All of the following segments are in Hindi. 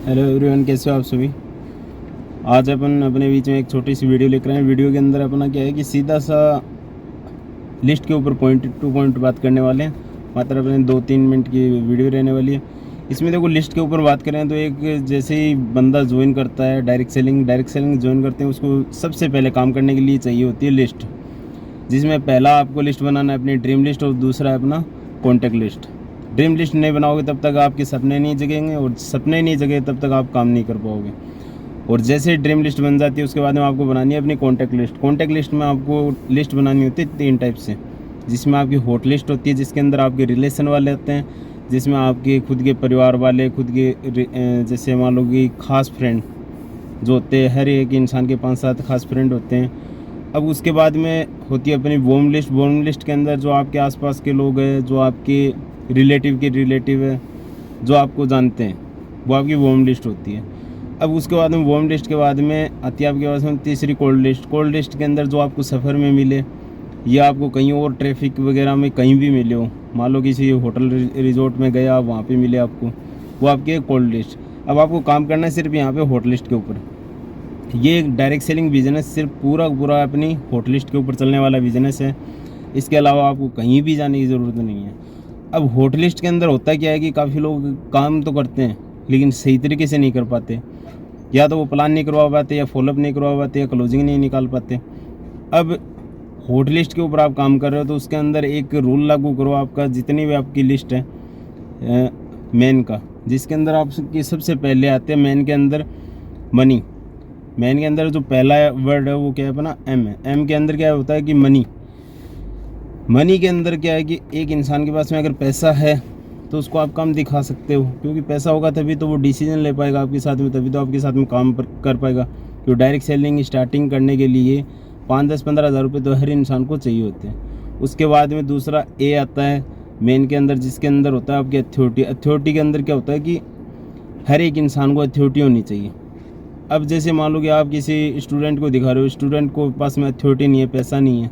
हेलो एवरीवन, कैसे हो आप सभी। आज अपन अपने बीच में एक छोटी सी वीडियो लेकर आए हैं। वीडियो के अंदर अपना क्या है कि सीधा सा लिस्ट के ऊपर पॉइंट टू पॉइंट बात करने वाले हैं। मात्र अपने 2-3 मिनट की वीडियो रहने वाली है। इसमें देखो, लिस्ट के ऊपर बात करें तो एक जैसे ही बंदा ज्वाइन करता है डायरेक्ट सेलिंग ज्वाइन करते हैं, उसको सबसे पहले काम करने के लिए चाहिए होती है लिस्ट, जिसमें पहला आपको लिस्ट बनाना है अपनी ड्रीम लिस्ट और दूसरा है अपना कॉन्टैक्ट लिस्ट। ड्रीम लिस्ट नहीं बनाओगे तब तक आपके सपने नहीं जगेंगे, और सपने नहीं जगे तब तक आप काम नहीं कर पाओगे। और जैसे ड्रीम लिस्ट बन जाती है उसके बाद में आपको बनानी है अपनी कॉन्टैक्ट लिस्ट। कॉन्टैक्ट लिस्ट में आपको लिस्ट बनानी होती है 3 टाइप से, जिसमें आपकी हॉट लिस्ट होती है, जिसके अंदर आपके रिलेशन वाले होते हैं, जिसमें आपके खुद के परिवार वाले, खुद के जैसे मान लो कि खास फ्रेंड जो होते हैं, हर एक इंसान के 5-7 खास फ्रेंड होते हैं। अब उसके बाद में होती है अपनी वॉर्म लिस्ट। वॉर्म लिस्ट के अंदर जो आपके आसपास के लोग हैं, जो आपके रिलेटिव के रिलेटिव है, जो आपको जानते हैं, वो आपकी वॉर्म लिस्ट होती है। अब उसके बाद में वॉर्म लिस्ट के बाद में आती है आपके पास में तीसरी कोल्ड लिस्ट। कोल्ड लिस्ट के अंदर जो आपको सफ़र में मिले या आपको कहीं और ट्रैफिक वगैरह में कहीं भी मिले हो, मान लो किसी होटल रिजॉर्ट में गए आप, वहाँ पे मिले आपको, वो आपकी कोल्ड लिस्ट। अब आपको काम करना है सिर्फ यहाँ पे हॉट लिस्ट के ऊपर। ये एक डायरेक्ट सेलिंग बिजनेस सिर्फ पूरा अपनी हॉट लिस्ट के ऊपर चलने वाला बिजनेस है। इसके अलावा आपको कहीं भी जाने की ज़रूरत नहीं है। अब हॉट लिस्ट के अंदर होता क्या है कि काफ़ी लोग काम तो करते हैं लेकिन सही तरीके से नहीं कर पाते, या तो वो प्लान नहीं करवा पाते, या फॉलोअप नहीं करवा पाते, या क्लोजिंग नहीं निकाल पाते। अब हॉट लिस्ट के ऊपर आप काम कर रहे हो तो उसके अंदर एक रूल लागू करो, आपका जितनी भी आपकी लिस्ट है मेन का, जिसके अंदर आपकी सबसे पहले आते हैं मेन के अंदर मनी। मेन के अंदर जो पहला वर्ड है वो क्या है अपना एम है। एम के अंदर क्या होता है कि मनी। मनी के अंदर क्या है कि एक इंसान के पास में अगर पैसा है तो उसको आप काम दिखा सकते हो, क्योंकि पैसा होगा तभी तो वो डिसीजन ले पाएगा आपके साथ में, तभी तो आपके साथ में काम कर पाएगा। क्योंकि डायरेक्ट सेलिंग स्टार्टिंग करने के लिए 5-10-15 हज़ार रुपये तो हर इंसान को चाहिए होते हैं। उसके बाद में दूसरा ए आता है मेन के अंदर, जिसके अंदर होता है आपकी अथॉरिटी। अथॉरिटी के अंदर क्या होता है कि हर एक इंसान को अथॉरिटी होनी चाहिए। अब जैसे मान लो कि आप किसी स्टूडेंट को दिखा रहे हो, स्टूडेंट को पास में अथॉरिटी नहीं है, पैसा नहीं है,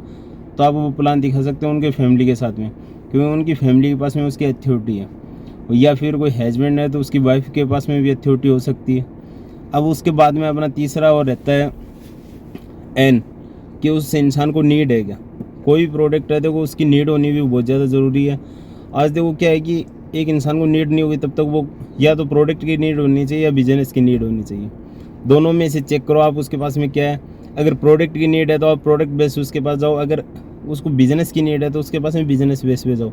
तो आप वो प्लान दिखा सकते हो उनके फैमिली के साथ में, क्योंकि उनकी फैमिली के पास में उसकी अथॉरिटी है। या फिर कोई हस्बैंड है तो उसकी वाइफ के पास में भी अथॉरिटी हो सकती है। अब उसके बाद में अपना तीसरा और रहता है एन, कि उस इंसान को नीड है क्या। कोई भी प्रोडक्ट है देखो, उसकी नीड होनी भी बहुत ज़्यादा ज़रूरी है। आज देखो क्या है कि एक इंसान को नीड नहीं होगी तब तक वो या तो प्रोडक्ट की नीड होनी चाहिए या बिजनेस की नीड होनी चाहिए। दोनों में से चेक करो आप उसके पास में क्या है। अगर प्रोडक्ट की नीड है तो आप प्रोडक्ट बेस उसके पास जाओ, अगर उसको बिज़नेस की नीड है तो उसके पास में बिज़नेस बेस पे जाओ।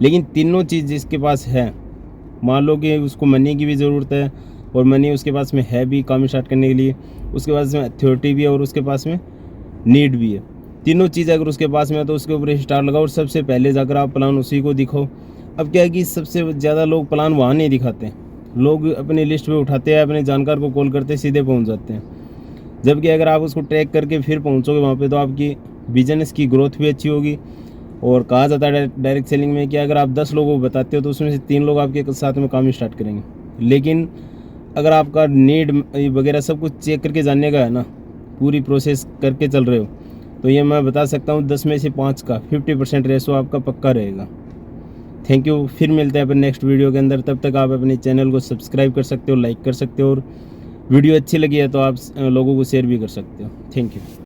लेकिन तीनों चीज़ जिसके पास है, मान लो कि उसको मनी की भी ज़रूरत है और मनी उसके पास में है भी काम स्टार्ट करने के लिए, उसके पास में अथॉरिटी भी है और उसके पास में नीड भी है, तीनों चीज़ अगर उसके पास में है तो उसके ऊपर स्टार लगाओ और सबसे पहले जाकर आप प्लान उसी को दिखाओ। अब क्या है कि सबसे ज़्यादा लोग प्लान वहाँ नहीं दिखाते, लोग अपनी लिस्ट पे उठाते हैं, अपने जानकार को कॉल करते सीधे पहुँच जाते हैं। जबकि अगर आप उसको ट्रैक करके फिर पहुँचोगे वहाँ पे तो आपकी बिजनेस की ग्रोथ भी अच्छी होगी। और कहा जाता है डायरेक्ट सेलिंग में कि अगर आप 10 लोगों को बताते हो तो उसमें से 3 लोग आपके साथ में काम स्टार्ट करेंगे। लेकिन अगर आपका नीड वगैरह सब कुछ चेक करके जानने का है ना, पूरी प्रोसेस करके चल रहे हो, तो ये मैं बता सकता हूँ 10 में से 5 का 50% रेशो आपका पक्का रहेगा। Thank you. फिर मिलते हैं अपन नेक्स्ट वीडियो के अंदर। तब तक आप अपने चैनल को सब्सक्राइब कर सकते हो, लाइक कर सकते हो, और वीडियो अच्छी लगी है तो आप लोगों को शेयर भी कर सकते हो। Thank you.